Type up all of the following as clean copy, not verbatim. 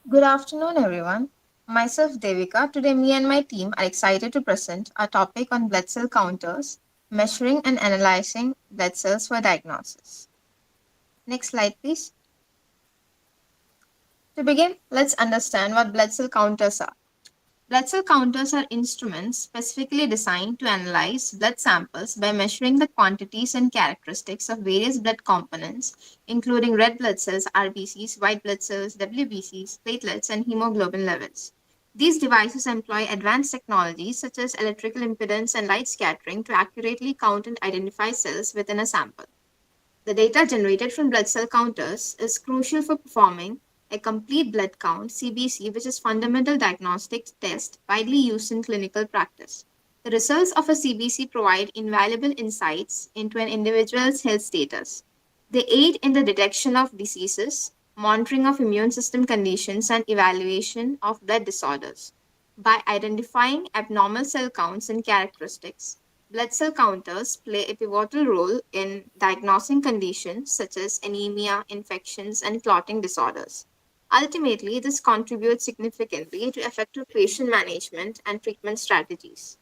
Good afternoon, everyone. Myself, Devika. Today, me and my team are excited to present our topic on blood cell counters, measuring and analyzing blood cells for diagnosis. Next slide, please. To begin, let's understand what blood cell counters are. Blood cell counters are instruments specifically designed to analyze blood samples by measuring the quantities and characteristics of various blood components, including red blood cells, RBCs, white blood cells, WBCs, platelets, and hemoglobin levels. These devices employ advanced technologies such as electrical impedance and light scattering to accurately count and identify cells within a sample. The data generated from blood cell counters is crucial for performing a complete blood count (CBC), which is fundamental diagnostic test widely used in clinical practice. The results of a CBC provide invaluable insights into an individual's health status. They aid in the detection of diseases, monitoring of immune system conditions, and evaluation of blood disorders. By identifying abnormal cell counts and characteristics, blood cell counters play a pivotal role in diagnosing conditions such as anemia, infections, and clotting disorders. Ultimately, this contributes significantly to effective patient management and treatment strategies.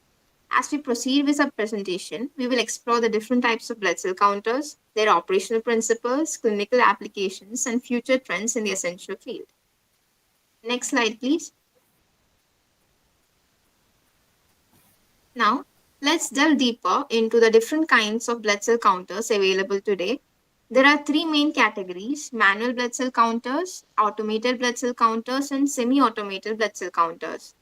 As we proceed with our presentation, we will explore the different types of blood cell counters, their operational principles, clinical applications, and future trends in the essential field. Next slide, please. Now, let's delve deeper into the different kinds of blood cell counters available today. There are three main categories: manual blood cell counters, automated blood cell counters, and semi automated blood cell counters.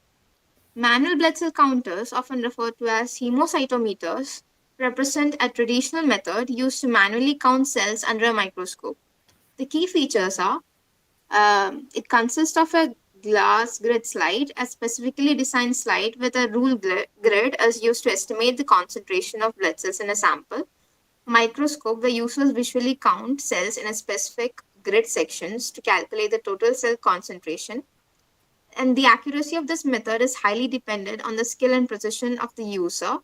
Manual blood cell counters, often referred to as hemocytometers, represent a traditional method used to manually count cells under a microscope. The key features are it consists of a glass grid slide, a specifically designed slide with a grid is used to estimate the concentration of blood cells in a sample. Microscope, where users visually count cells in a specific grid sections to calculate the total cell concentration. And the accuracy of this method is highly dependent on the skill and precision of the user,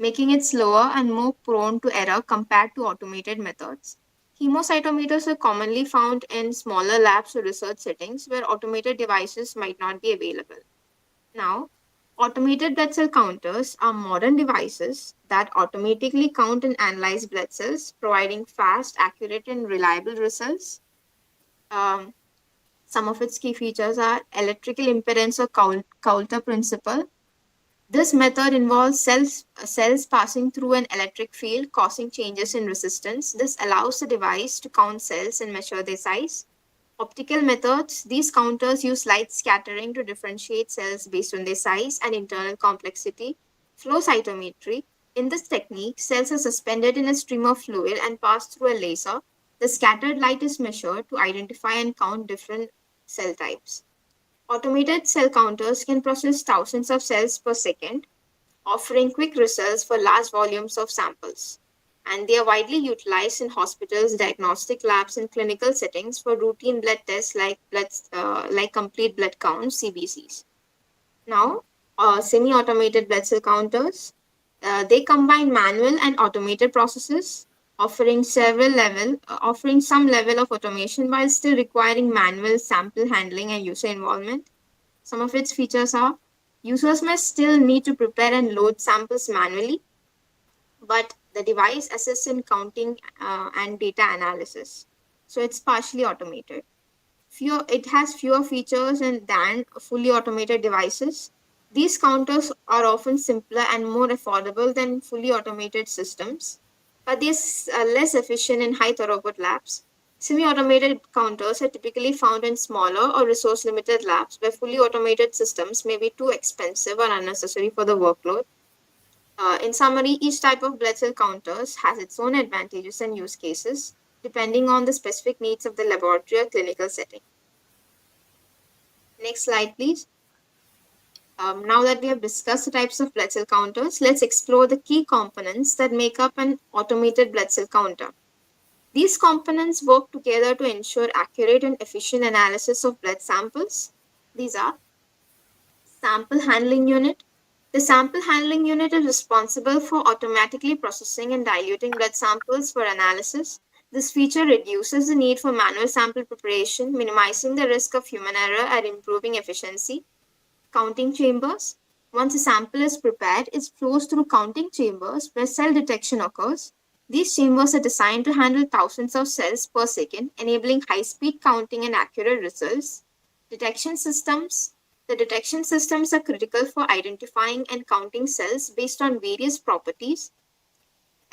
making it slower and more prone to error compared to automated methods. Hemocytometers are commonly found in smaller labs or research settings where automated devices might not be available. Now, automated blood cell counters are modern devices that automatically count and analyze blood cells, providing fast, accurate, and reliable results. Um, some of its key features are electrical impedance or Coulter principle. This method involves cells passing through an electric field causing changes in resistance. This allows the device to count cells and measure their size. Optical methods: these counters use light scattering to differentiate cells based on their size and internal complexity. Flow cytometry: in this technique, cells are suspended in a stream of fluid and pass through a laser. The scattered light is measured to identify and count different cell types. Automated cell counters can process thousands of cells per second, offering quick results for large volumes of samples. And they are widely utilized in hospitals, diagnostic labs, and clinical settings for routine blood tests like complete blood counts (CBCs). Now, semi-automated blood cell counters, they combine manual and automated processes, offering some level of automation while still requiring manual sample handling and user involvement. Some of its features are: users may still need to prepare and load samples manually, but the device assists in counting and data analysis. So it's partially automated. It has fewer features than fully automated devices. These counters are often simpler and more affordable than fully automated systems, but they're less efficient in high throughput labs. Semi automated counters are typically found in smaller or resource limited labs where fully automated systems may be too expensive or unnecessary for the workload. In summary, each type of blood cell counters has its own advantages and use cases depending on the specific needs of the laboratory or clinical setting. Next slide, please. Now that we have discussed the types of blood cell counters, let's explore the key components that make up an automated blood cell counter. These components work together to ensure accurate and efficient analysis of blood samples. These are: sample handling unit. The sample handling unit is responsible for automatically processing and diluting blood samples for analysis. This feature reduces the need for manual sample preparation, minimizing the risk of human error and improving efficiency. Counting chambers. Once a sample is prepared, it flows through counting chambers where cell detection occurs. These chambers are designed to handle thousands of cells per second, enabling high speed counting and accurate results. Detection systems. The detection systems are critical for identifying and counting cells based on various properties.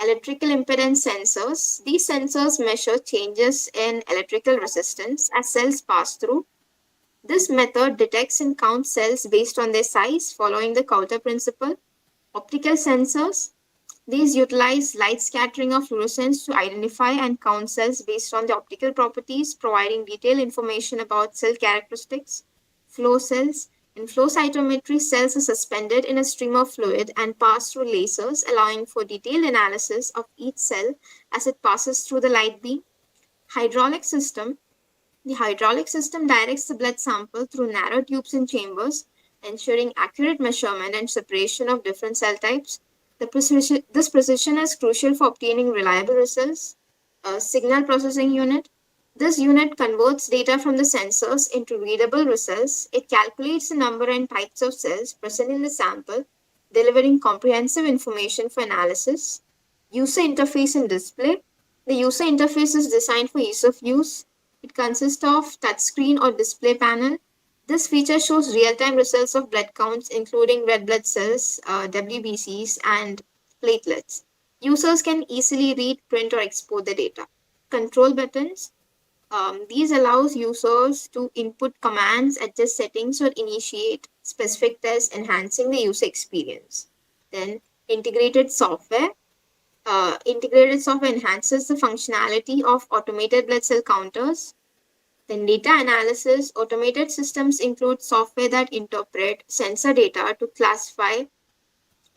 Electrical impedance sensors. These sensors measure changes in electrical resistance as cells pass through. This method detects and counts cells based on their size, following the Coulter principle. Optical sensors. These utilize light scattering of fluorescence to identify and count cells based on the optical properties, providing detailed information about cell characteristics. Flow cells. In flow cytometry, cells are suspended in a stream of fluid and pass through lasers, allowing for detailed analysis of each cell as it passes through the light beam. Hydraulic system. The hydraulic system directs the blood sample through narrow tubes and chambers, ensuring accurate measurement and separation of different cell types. This precision is crucial for obtaining reliable results. A signal processing unit. This unit converts data from the sensors into readable results. It calculates the number and types of cells present in the sample, delivering comprehensive information for analysis. User interface and display. The user interface is designed for ease of use. It consists of touchscreen or display panel. This feature shows real-time results of blood counts, including red blood cells, WBCs, and platelets. Users can easily read, print, or export the data. Control buttons. These allows users to input commands, adjust settings, or initiate specific tests, enhancing the user experience. Then integrated software. Integrated software enhances the functionality of automated blood cell counters. Then data analysis. Automated systems include software that interpret sensor data to classify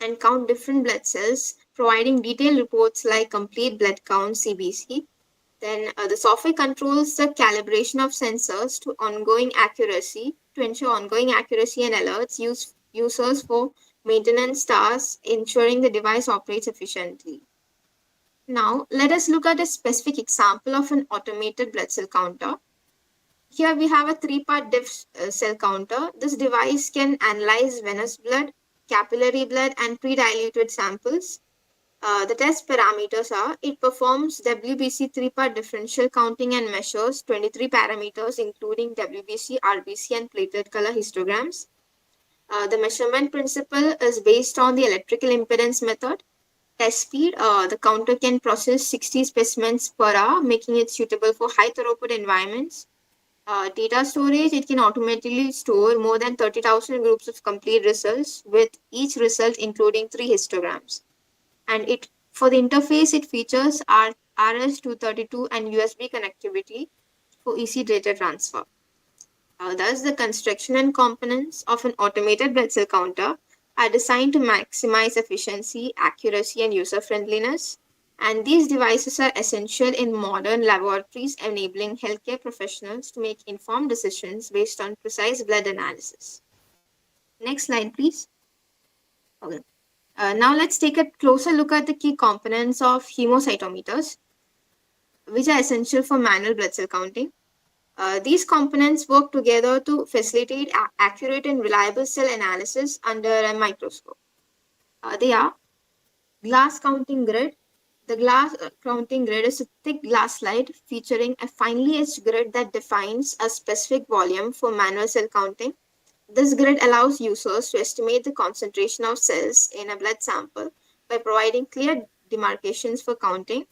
and count different blood cells, providing detailed reports like complete blood count (CBC). Then the software controls the calibration of sensors to ensure ongoing accuracy and alerts users for maintenance tasks, ensuring the device operates efficiently. Now, let us look at a specific example of an automated blood cell counter. Here we have a three-part diff cell counter. This device can analyze venous blood, capillary blood, and pre-diluted samples. The test parameters are: it performs WBC three-part differential counting and measures 23 parameters, including WBC, RBC, and platelet color histograms. The measurement principle is based on the electrical impedance method. Test speed. The counter can process 60 specimens per hour, making it suitable for high throughput environments. Data storage. It can automatically store more than 30,000 groups of complete results, with each result including 3 histograms. And for the interface, it features RS-232 and USB connectivity for easy data transfer. Thus, the construction and components of an automated blood cell counter are designed to maximize efficiency, accuracy, and user friendliness. And these devices are essential in modern laboratories, enabling healthcare professionals to make informed decisions based on precise blood analysis. Next slide, please. Okay. Now let's take a closer look at the key components of hemocytometers, which are essential for manual blood cell counting. These components work together to facilitate accurate and reliable cell analysis under a microscope. They are glass counting grid. The glass counting grid is a thick glass slide featuring a finely etched grid that defines a specific volume for manual cell counting. This grid allows users to estimate the concentration of cells in a blood sample by providing clear demarcations for counting.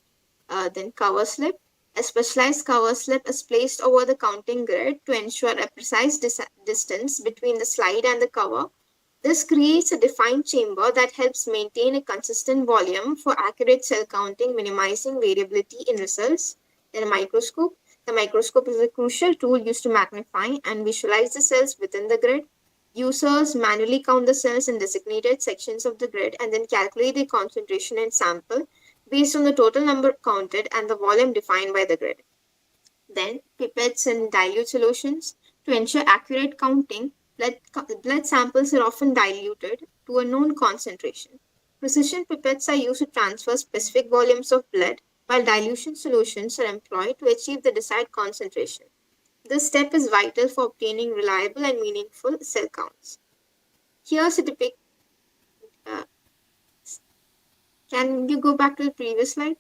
Then cover slip. A specialized cover slip is placed over the counting grid to ensure a precise distance between the slide and the cover. This creates a defined chamber that helps maintain a consistent volume for accurate cell counting, minimizing variability in results. Then a microscope. The microscope is a crucial tool used to magnify and visualize the cells within the grid. Users manually count the cells in designated sections of the grid and then calculate the concentration and sample based on the total number counted and the volume defined by the grid. Then pipettes and dilute solutions. To ensure accurate counting, blood samples are often diluted to a known concentration. Precision pipettes are used to transfer specific volumes of blood while dilution solutions are employed to achieve the desired concentration. This step is vital for obtaining reliable and meaningful cell counts. Here's a depict. Uh, can you go back to the previous slide?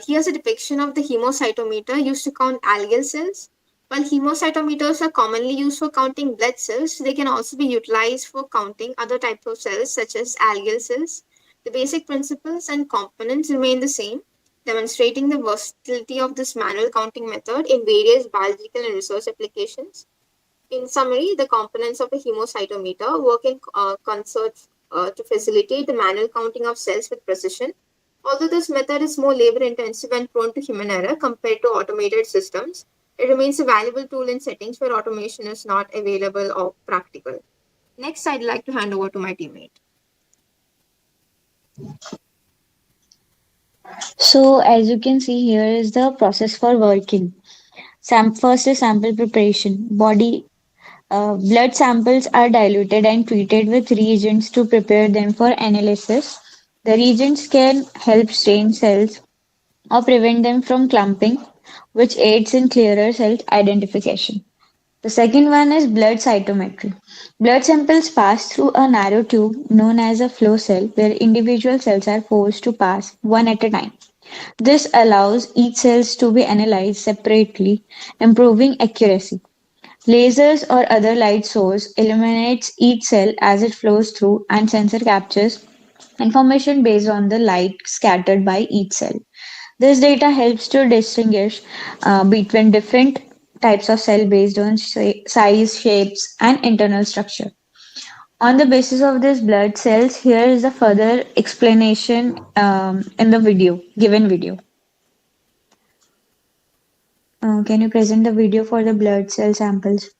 Here's a depiction of the hemocytometer used to count algal cells. While hemocytometers are commonly used for counting blood cells, they can also be utilized for counting other types of cells such as algal cells. The basic principles and components remain the same, demonstrating the versatility of this manual counting method in various biological and research applications. In summary, the components of a hemocytometer work in concert to facilitate the manual counting of cells with precision. Although this method is more labor intensive and prone to human error compared to automated systems, it remains a valuable tool in settings where automation is not available or practical. Next, I'd like to hand over to my teammate. So as you can see here is the process for working. First is sample preparation. Blood samples are diluted and treated with reagents to prepare them for analysis. The reagents can help stain cells or prevent them from clumping, which aids in clearer cell identification. The second one is blood cytometry. Blood samples pass through a narrow tube known as a flow cell where individual cells are forced to pass one at a time. This allows each cells to be analyzed separately, improving accuracy. Lasers or other light source illuminates each cell as it flows through and sensor captures information based on the light scattered by each cell. This data helps to distinguish between different types of cell based on size, shapes, and internal structure. On the basis of this blood cells, here is a further explanation in the given video. Can you present the video for the blood cell samples?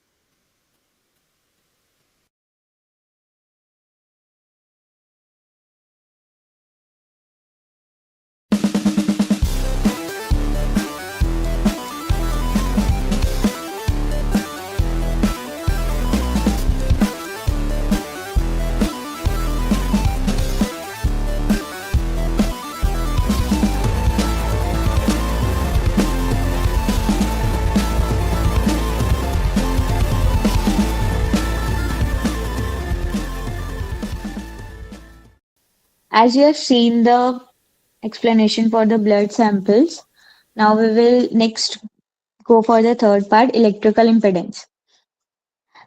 As you have seen the explanation for the blood samples, now we will next go for the third part, electrical impedance.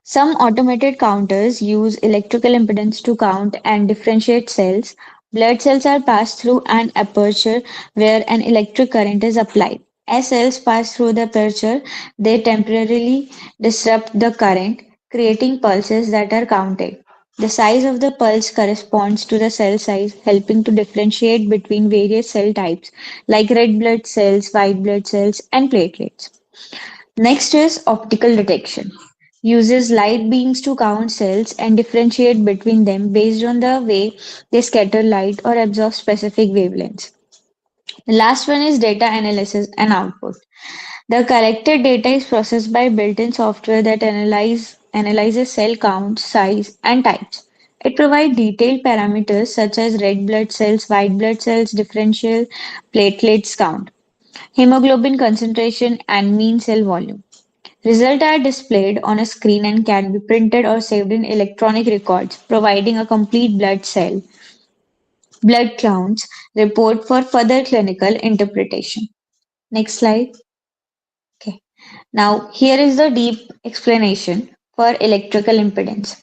Some automated counters use electrical impedance to count and differentiate cells. Blood cells are passed through an aperture where an electric current is applied. As cells pass through the aperture, they temporarily disrupt the current, creating pulses that are counted. The size of the pulse corresponds to the cell size, helping to differentiate between various cell types like red blood cells, white blood cells, and platelets. Next is optical detection. Uses light beams to count cells and differentiate between them based on the way they scatter light or absorb specific wavelengths. The last one is data analysis and output. The collected data is processed by built-in software that analyzes cell counts, size, and types. It provides detailed parameters such as red blood cells, white blood cells, differential platelets count, hemoglobin concentration, and mean cell volume. Results are displayed on a screen and can be printed or saved in electronic records, providing a complete blood counts report for further clinical interpretation. Next slide. Okay. Now, here is the deep explanation for electrical impedance.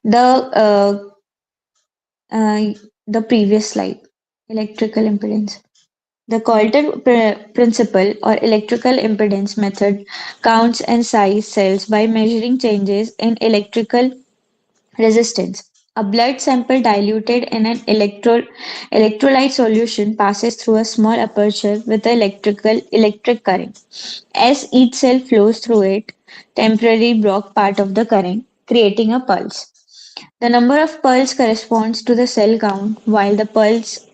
The uh, the previous slide, electrical impedance. The Coulter principle or electrical impedance method counts and sizes cells by measuring changes in electrical resistance. A blood sample diluted in an electrolyte solution passes through a small aperture with an electric current. As each cell flows through it, temporarily block part of the current, creating a pulse. The number of pulse corresponds to the cell count, while the pulse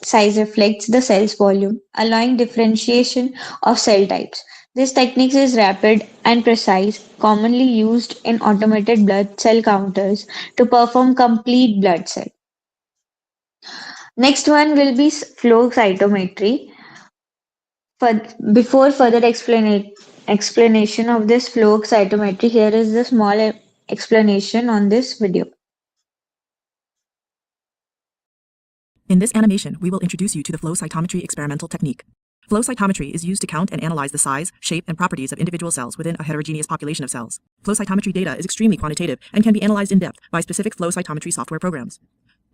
size reflects the cell's volume, allowing differentiation of cell types. This technique is rapid and precise, commonly used in automated blood cell counters to perform complete blood cell. Next one will be flow cytometry. For, before further explanation of this flow cytometry, here is the small explanation on this video. In this animation, we will introduce you to the flow cytometry experimental technique. Flow cytometry is used to count and analyze the size, shape, and properties of individual cells within a heterogeneous population of cells. Flow cytometry data is extremely quantitative and can be analyzed in depth by specific flow cytometry software programs.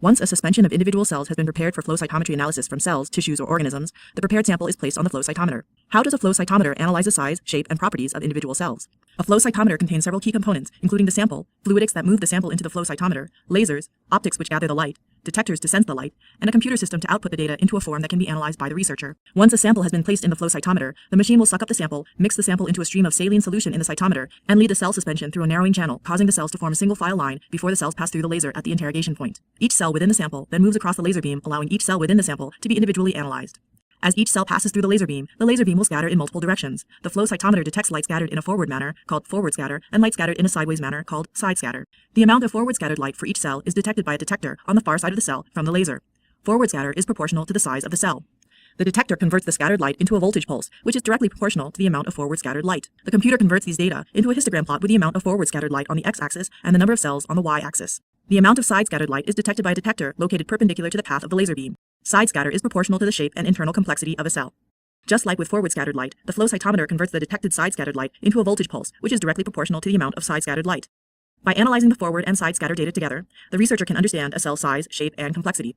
Once a suspension of individual cells has been prepared for flow cytometry analysis from cells, tissues, or organisms, the prepared sample is placed on the flow cytometer. How does a flow cytometer analyze the size, shape, and properties of individual cells? A flow cytometer contains several key components, including the sample, fluidics that move the sample into the flow cytometer, lasers, optics which gather the light, detectors to sense the light, and a computer system to output the data into a form that can be analyzed by the researcher. Once a sample has been placed in the flow cytometer, the machine will suck up the sample, mix the sample into a stream of saline solution in the cytometer, and lead the cell suspension through a narrowing channel, causing the cells to form a single file line before the cells pass through the laser at the interrogation point. Each cell within the sample then moves across the laser beam, allowing each cell within the sample to be individually analyzed. As each cell passes through the laser beam will scatter in multiple directions. The flow cytometer detects light scattered in a forward manner, called forward scatter, and light scattered in a sideways manner, called side scatter. The amount of forward scattered light for each cell is detected by a detector on the far side of the cell from the laser. Forward scatter is proportional to the size of the cell. The detector converts the scattered light into a voltage pulse, which is directly proportional to the amount of forward scattered light. The computer converts these data into a histogram plot with the amount of forward scattered light on the x-axis and the number of cells on the y-axis. The amount of side scattered light is detected by a detector located perpendicular to the path of the laser beam. Side scatter is proportional to the shape and internal complexity of a cell. Just like with forward scattered light, the flow cytometer converts the detected side scattered light into a voltage pulse, which is directly proportional to the amount of side scattered light. By analyzing the forward and side scatter data together, the researcher can understand a cell's size, shape, and complexity.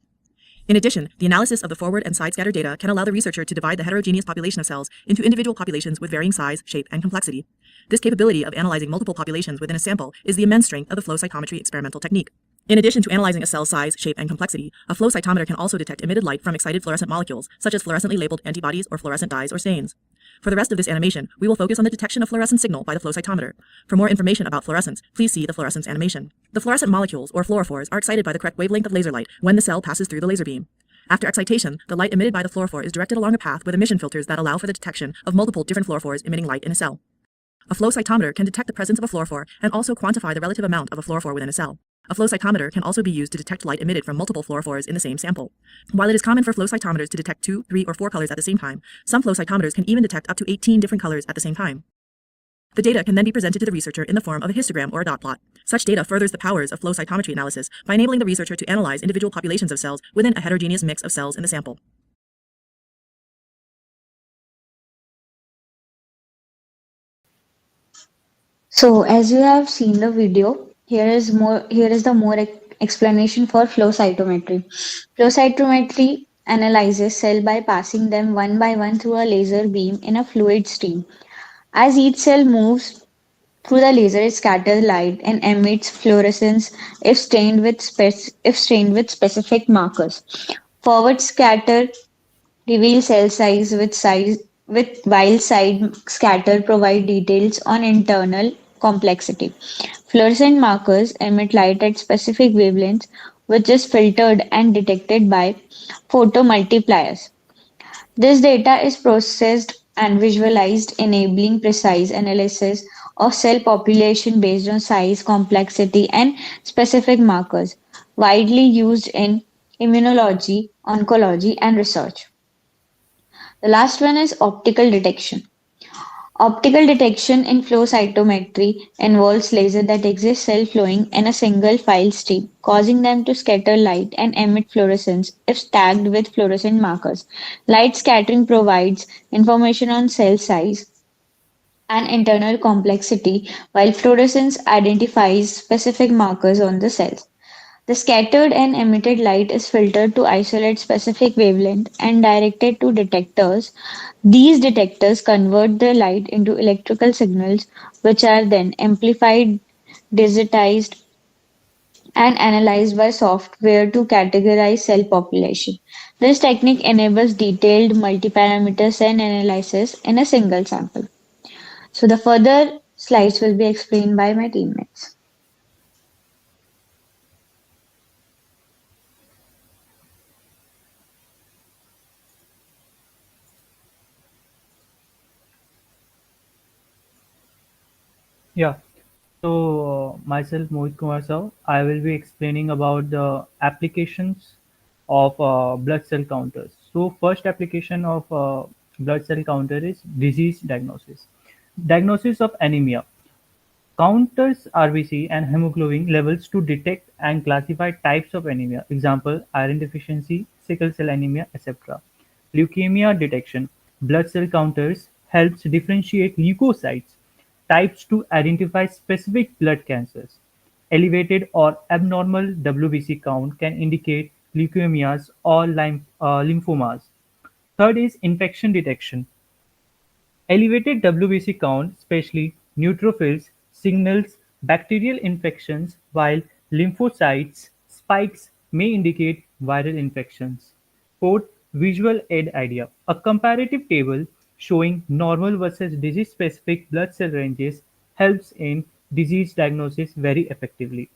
In addition, the analysis of the forward and side scatter data can allow the researcher to divide the heterogeneous population of cells into individual populations with varying size, shape, and complexity. This capability of analyzing multiple populations within a sample is the immense strength of the flow cytometry experimental technique. In addition to analyzing a cell's size, shape, and complexity, a flow cytometer can also detect emitted light from excited fluorescent molecules, such as fluorescently labeled antibodies or fluorescent dyes or stains. For the rest of this animation, we will focus on the detection of fluorescent signal by the flow cytometer. For more information about fluorescence, please see the fluorescence animation. The fluorescent molecules, or fluorophores, are excited by the correct wavelength of laser light when the cell passes through the laser beam. After excitation, the light emitted by the fluorophore is directed along a path with emission filters that allow for the detection of multiple different fluorophores emitting light in a cell. A flow cytometer can detect the presence of a fluorophore and also quantify the relative amount of a fluorophore within a cell. A flow cytometer can also be used to detect light emitted from multiple fluorophores in the same sample. While it is common for flow cytometers to detect 2, 3, or 4 colors at the same time, some flow cytometers can even detect up to 18 different colors at the same time. The data can then be presented to the researcher in the form of a histogram or a dot plot. Such data furthers the powers of flow cytometry analysis by enabling the researcher to analyze individual populations of cells within a heterogeneous mix of cells in the sample. So as you have seen the video, here is the more explanation for flow cytometry. Flow cytometry analyzes cell by passing them one by one through a laser beam in a fluid stream. As each cell moves through the laser, it scatters light and emits fluorescence if stained with specific markers. Forward scatter reveal cell size with while side scatter provide details on internal complexity. Fluorescent markers emit light at specific wavelengths which is filtered and detected by photomultipliers. This data is processed and visualized, enabling precise analysis of cell population based on size, complexity, and specific markers, widely used in immunology, oncology, and research. The last one is optical detection. Optical detection in flow cytometry involves lasers that exist cell flowing in a single file stream, causing them to scatter light and emit fluorescence if tagged with fluorescent markers. Light scattering provides information on cell size and internal complexity, while fluorescence identifies specific markers on the cells. The scattered and emitted light is filtered to isolate specific wavelength and directed to detectors. These detectors convert the light into electrical signals, which are then amplified, digitized, and analyzed by software to categorize cell population. This technique enables detailed multi-parameter cell analysis in a single sample. So the further slides will be explained by my teammates. Yeah. So myself Mohit Kumar Saw, I will be explaining about the applications of blood cell counters. So first application of blood cell counter is disease diagnosis. Diagnosis of anemia counters RBC and hemoglobin levels to detect and classify types of anemia. Example: iron deficiency, sickle cell anemia, etc. Leukemia detection. Blood cell counters helps differentiate leukocytes types to identify specific blood cancers. Elevated or abnormal WBC count can indicate leukemias or lymphomas. Third is infection detection. Elevated WBC count, especially neutrophils, signals bacterial infections, while lymphocytes spikes may indicate viral infections. Fourth, visual aid idea. A comparative table showing normal versus disease-specific blood cell ranges helps in disease diagnosis very effectively.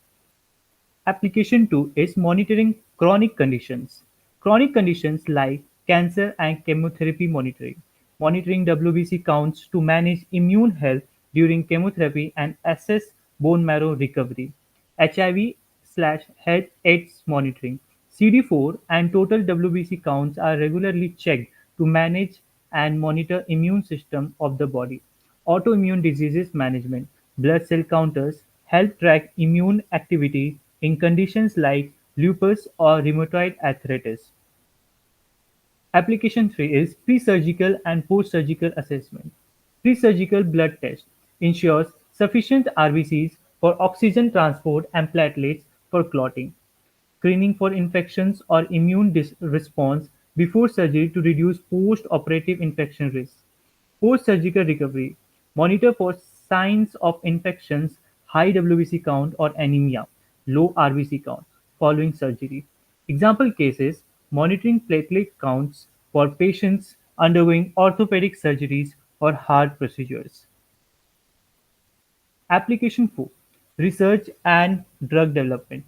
Application 2 is monitoring chronic conditions. Chronic conditions like cancer and chemotherapy monitoring. Monitoring WBC counts to manage immune health during chemotherapy and assess bone marrow recovery. HIV/head AIDS monitoring. CD4 and total WBC counts are regularly checked to manage and monitor immune system of the body. Autoimmune diseases management. Blood cell counters help track immune activity in conditions like lupus or rheumatoid arthritis. Application 3 is pre-surgical and post-surgical assessment. Pre-surgical blood test ensures sufficient RBCs for oxygen transport and platelets for clotting. Screening for infections or immune response before surgery to reduce post-operative infection risk. Post-surgical recovery. Monitor for signs of infections, high WBC count or anemia, low RBC count following surgery. Example cases: monitoring platelet counts for patients undergoing orthopedic surgeries or heart procedures. Application 4: Research and drug development.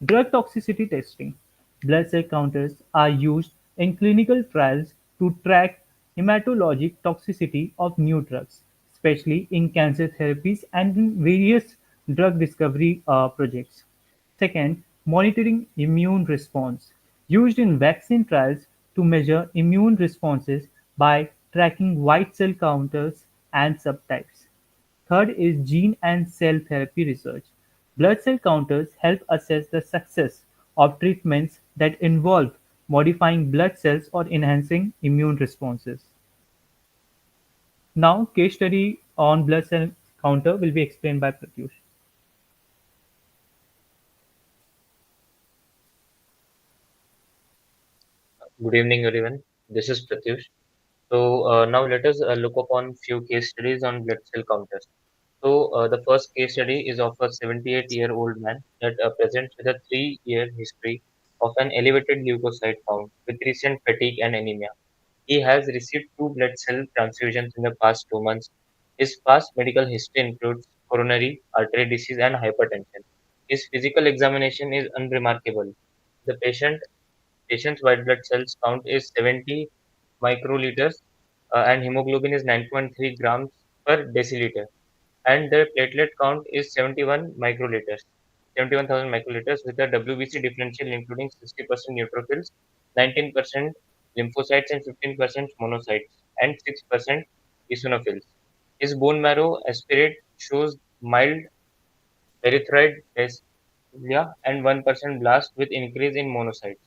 Drug toxicity testing. Blood cell counters are used in clinical trials to track hematologic toxicity of new drugs, especially in cancer therapies and in various drug discovery projects. Second, monitoring immune response. Used in vaccine trials to measure immune responses by tracking white cell counters and subtypes. Third is gene and cell therapy research. Blood cell counters help assess the success of treatments that involve modifying blood cells or enhancing immune responses. Now, case study on blood cell counter will be explained by Pratyush. Good evening, everyone. This is Pratyush. Now let us look upon few case studies on blood cell counters. The first case study is of a 78-year-old man that presents with a 3-year history of an elevated leukocyte count with recent fatigue and anemia. He has received two blood cell transfusions in the past 2 months. His past medical history includes coronary artery disease and hypertension. His physical examination is unremarkable. The patient's white blood cells count is 70 microliters and hemoglobin is 9.3 grams per deciliter. And the platelet count is 71,000 microliters with a WBC differential including 60% neutrophils, 19% lymphocytes and 15% monocytes and 6% eosinophils. His bone marrow aspirate shows mild erythroid and 1% blast with increase in monocytes.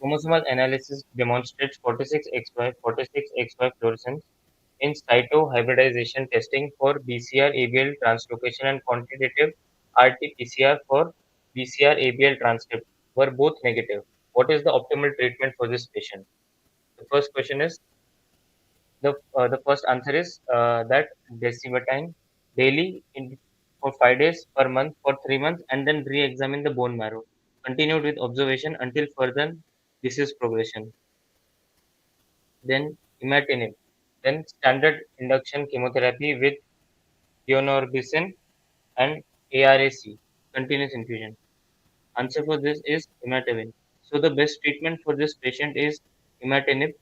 Chromosomal analysis demonstrates 46xy 46xy fluorescence in situ hybridization testing for BCR-ABL translocation and quantitative RT-PCR for BCR-ABL transcript were both negative. What is the optimal treatment for this patient? The first question is the first answer is that desimetine daily for 5 days per month for 3 months and then re-examine the bone marrow. Continued with observation until further disease progression. Then imatinib. Then standard induction chemotherapy with deonorbicin and ARAC, continuous infusion. Answer for this is imatinib. So the best treatment for this patient is imatinib,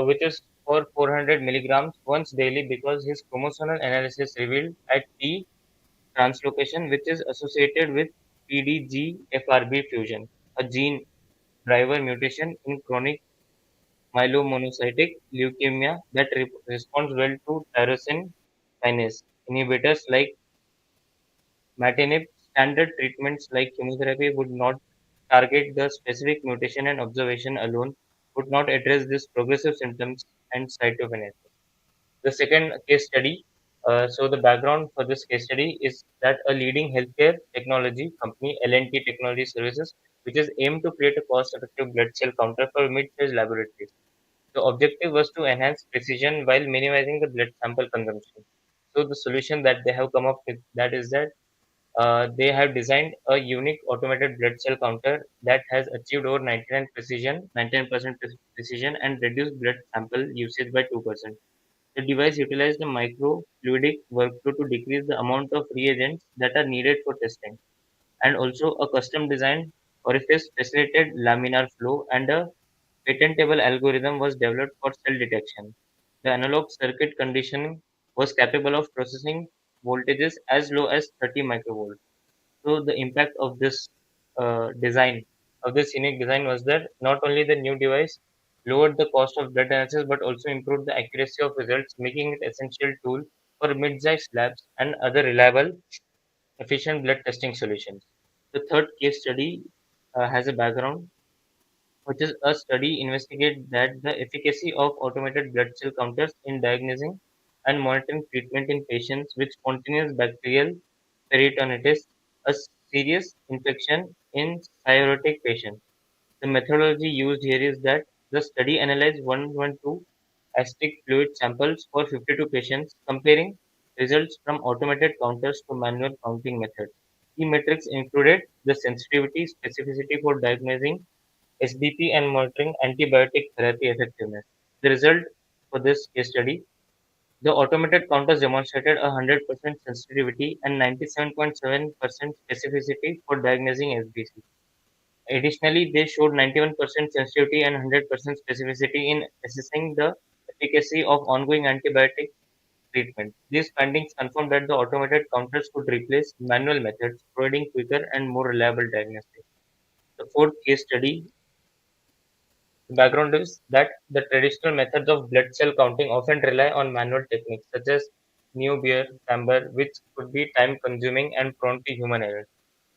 which is for 400 milligrams once daily because his chromosomal analysis revealed at T translocation, which is associated with PDGFRB fusion. a gene driver mutation in chronic myelomonocytic leukemia that responds well to tyrosine kinase inhibitors like Imatinib. Standard treatments like chemotherapy would not target the specific mutation, and observation alone would not address these progressive symptoms and cytopenias. The second case study, so the background for this case study is that a leading healthcare technology company, L&T Technology Services, which is aimed to create a cost-effective blood cell counter for mid-sized laboratories. The objective was to enhance precision while minimizing the blood sample consumption. So the solution that they have come up with that is that they have designed a unique automated blood cell counter that has achieved over 99% precision and reduced blood sample usage by 2%. The device utilized a microfluidic workflow to decrease the amount of reagents that are needed for testing, and also a custom designed orifice facilitated laminar flow, and a patentable algorithm was developed for cell detection. The analog circuit conditioning was capable of processing voltages as low as 30 microvolts. So the impact of this design, of this unique design, was that not only the new device lowered the cost of blood analysis but also improved the accuracy of results, making it essential tool for mid-sized labs and other reliable, efficient blood testing solutions. The third case study has a background, which is a study investigate that the efficacy of automated blood cell counters in diagnosing and monitoring treatment in patients with spontaneous bacterial peritonitis, a serious infection in cirrhotic patients. The methodology used here is that the study analyzed 112 acidic fluid samples for 52 patients, comparing results from automated counters to manual counting methods. Key metrics included the sensitivity, specificity for diagnosing SBP and monitoring antibiotic therapy effectiveness. The result for this case study, the automated counters demonstrated a 100% sensitivity and 97.7% specificity for diagnosing SBC. Additionally, they showed 91% sensitivity and 100% specificity in assessing the efficacy of ongoing antibiotic treatment. These findings confirm that the automated counters could replace manual methods, providing quicker and more reliable diagnostics. The fourth case study, the background is that the traditional methods of blood cell counting often rely on manual techniques such as Neubauer chamber, which could be time consuming and prone to human error.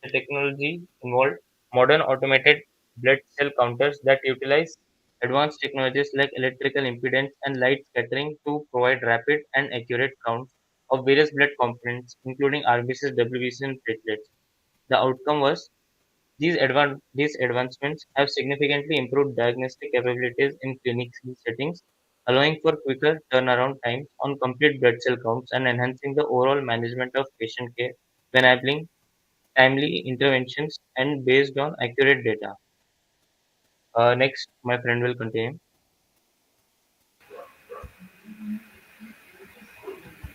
The technology involved modern automated blood cell counters that utilize advanced technologies like electrical impedance and light scattering to provide rapid and accurate counts of various blood components, including RBCs, WBCs, and platelets. The outcome was these advancements have significantly improved diagnostic capabilities in clinical settings, allowing for quicker turnaround times on complete blood cell counts and enhancing the overall management of patient care, enabling timely interventions and based on accurate data. Next, my friend will continue.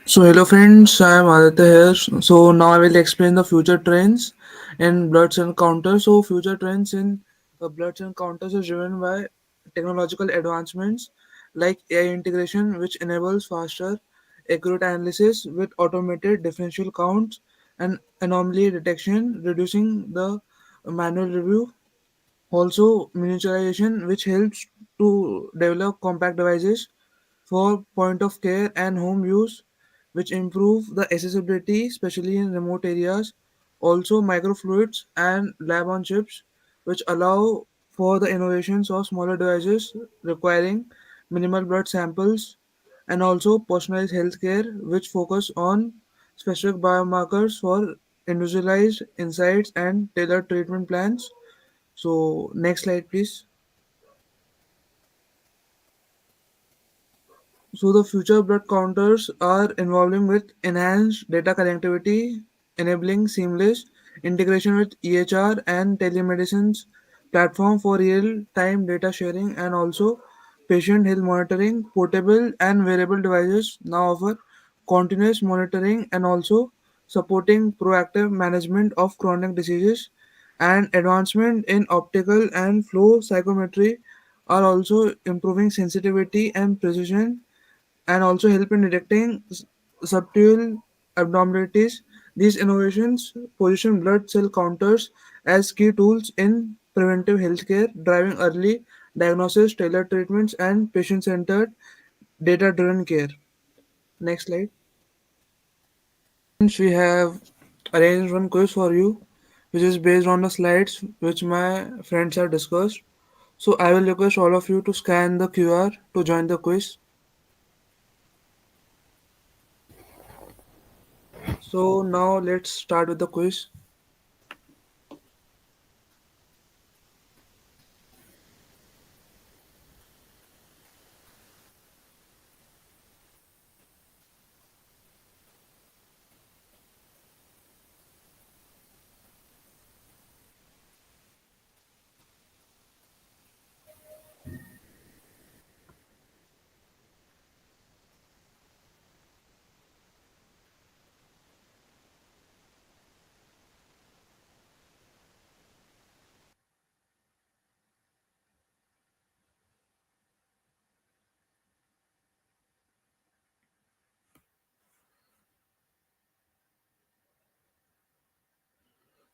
So hello friends, I am Aditya here. So now I will explain the future trends in blood cell counters. So future trends in blood cell counters is driven by technological advancements like AI integration, which enables faster, accurate analysis with automated differential counts and anomaly detection, reducing the manual review. Also, miniaturization, which helps to develop compact devices for point of care and home use, which improve the accessibility, especially in remote areas. Also, microfluids and lab on chips, which allow for the innovations of smaller devices requiring minimal blood samples, and also personalized healthcare, which focus on specific biomarkers for individualized insights and tailored treatment plans. So, next slide, please. So the future blood counters are evolving with enhanced data connectivity, enabling seamless integration with EHR and telemedicine's platform for real-time data sharing, and also patient health monitoring. Portable and wearable devices now offer continuous monitoring and also supporting proactive management of chronic diseases, and advancement in optical and flow psychometry are also improving sensitivity and precision, and also help in detecting subtle abnormalities. These innovations position blood cell counters as key tools in preventive healthcare, driving early diagnosis, tailored treatments, and patient-centered, data-driven care. Next slide. Since we have arranged one quiz for you, which is based on the slides which my friends have discussed. So I will request all of you to scan the QR to join the quiz. So now let's start with the quiz.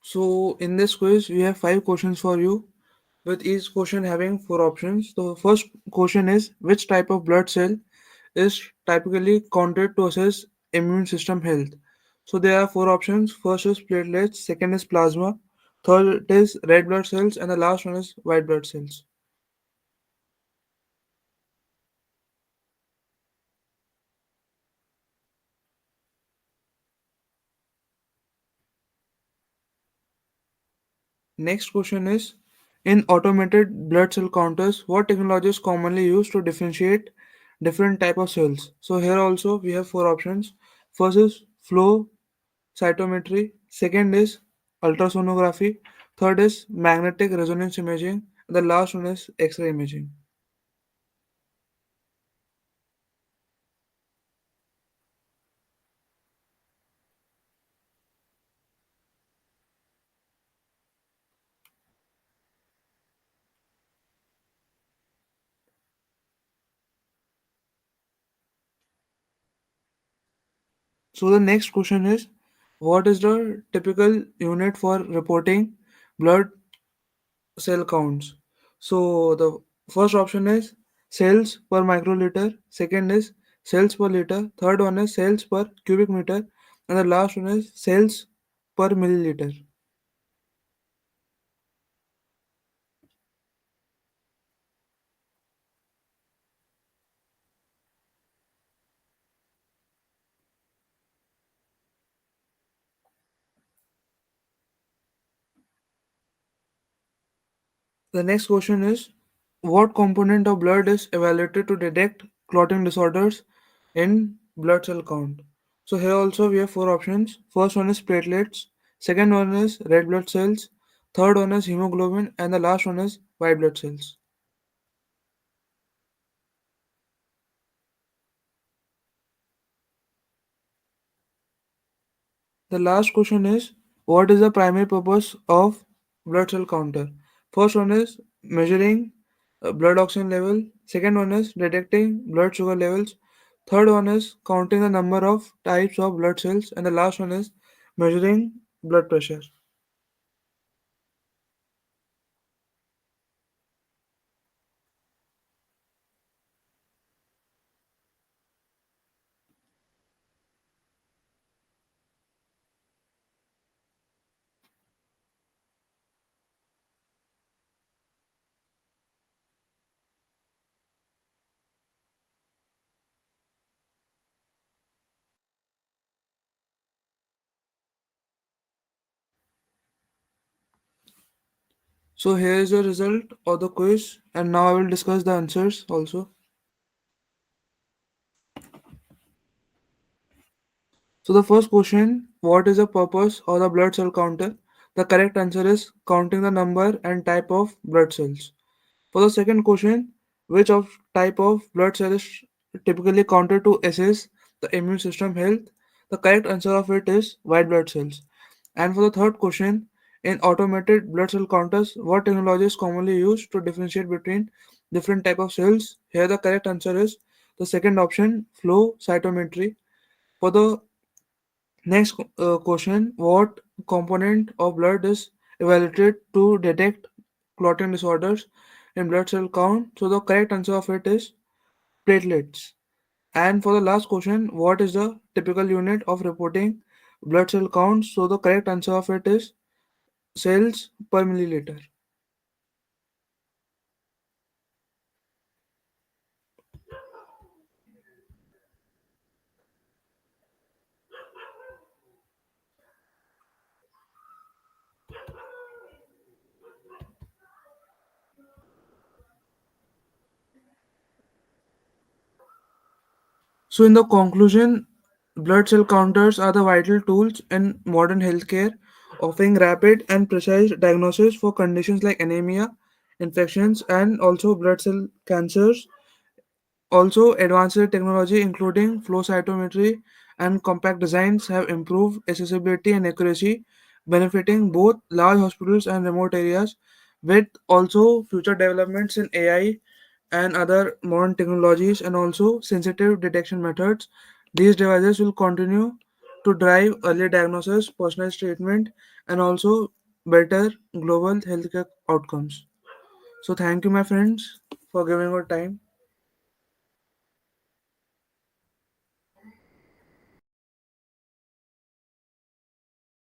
So in this quiz, we have five questions for you, with each question having four options. The first question is, which type of blood cell is typically counted to assess immune system health? So there are four options. First is platelets, second is plasma, third is red blood cells, and the last one is white blood cells. Next question is, in automated blood cell counters, what technology is commonly used to differentiate different type of cells? So here also we have four options. First is flow cytometry, second is ultrasonography, third is magnetic resonance imaging, and the last one is X-ray imaging. So the next question is, what is the typical unit for reporting blood cell counts? So the first option is cells per microliter, second is cells per liter, third one is cells per cubic meter, and the last one is cells per milliliter. The next question is, what component of blood is evaluated to detect clotting disorders in blood cell count? So here also we have four options. First one is platelets, second one is red blood cells, third one is hemoglobin, and the last one is white blood cells. The last question is, what is the primary purpose of blood cell counter? First one is measuring blood oxygen level. Second one is detecting blood sugar levels. Third one is counting the number of types of blood cells. And the last one is measuring blood pressure. So here is the result of the quiz, and now I will discuss the answers also. So the first question, what is the purpose of the blood cell counter? The correct answer is counting the number and type of blood cells. For the second question, which of type of blood cell is typically counted to assess the immune system health? The correct answer of it is white blood cells. And for the third question, in automated blood cell counters, what technology is commonly used to differentiate between different type of cells? Here the correct answer is the second option, flow cytometry. For the next question, what component of blood is evaluated to detect clotting disorders in blood cell count. So the correct answer of it is platelets. And for the last question, what is the typical unit of reporting blood cell count? So the correct answer of it is cells per milliliter. So in the conclusion, blood cell counters are the vital tools in modern healthcare, offering rapid and precise diagnosis for conditions like anemia, infections, and also blood cell cancers. Also, advanced technology including flow cytometry and compact designs have improved accessibility and accuracy, benefiting both large hospitals and remote areas. With also future developments in AI and other modern technologies and also sensitive detection methods, these devices will continue to drive early diagnosis, personalized treatment, and also better global healthcare outcomes. So, thank you, my friends, for giving your time.